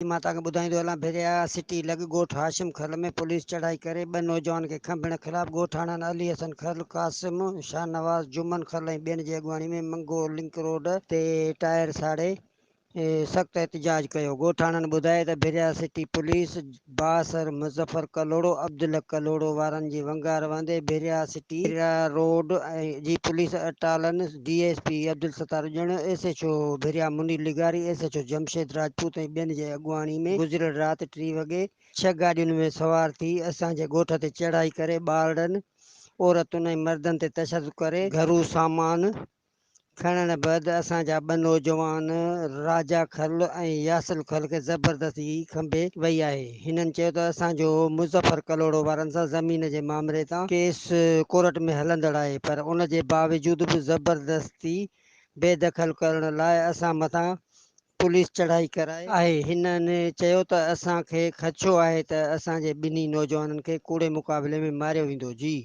मां तव्हांखे ॿुधाईंदो हलां। भिरिया सिटी लॻ ॻोठ हाशिम खल में पुलिस चढ़ाई करे 2 नौजवान खे खंभण ख़िलाफ़ ॻोठाणनि अली हसन खल, कासिम शाहनवाज़ जुमन खल ऐं ॿियनि जी अॻुवाणी में मंगो लिंक रोड ते टायर साड़े सख़्त एहतजाज कयो। ॻोठाणनि ॿुधाए त भिरिया सिटी पुलिस बासर मुज़फ़र कलोड़ो अब्दुल कलोड़ो वारनि जी वंगार वंदे भिरिया सिटी रोड जी पुलिस अटालन DSP अब्दुल सत्तार ॼण SHO भिरिया मुनीर लिगारी SHO जमशेद राजपूत ऐं ॿियनि जे अॻुवाणी में गुज़िरियल राति 3 वॻे 6 गाॾियुनि में सवार थी असांजे ॻोठ ते चढ़ाई करे ॿारनि औरतुनि ऐं मर्दनि ते तशदुद करे घरू सामान खणण बैदि असांजा 2 नौजवान राजा खल ऐं यासिल खल खे ज़बरदस्ती खंभे वई आहे। हिननि चयो त असांजो मुज़फ़र कलोड़ो वारनि सां ज़मीन जे मामले तां केस कोर्ट में हलंदड़ आहे, पर उन जे बावजूद बि ज़बरदस्ती बेदख़ल करण लाइ असां मथां पुलिस चढ़ाई कराए आहे। हिननि चयो त असांखे ख़दशो आहे त असांजे 2 नौजवाननि खे कूड़े मुक़ाबले में मारियो वेंदो। जी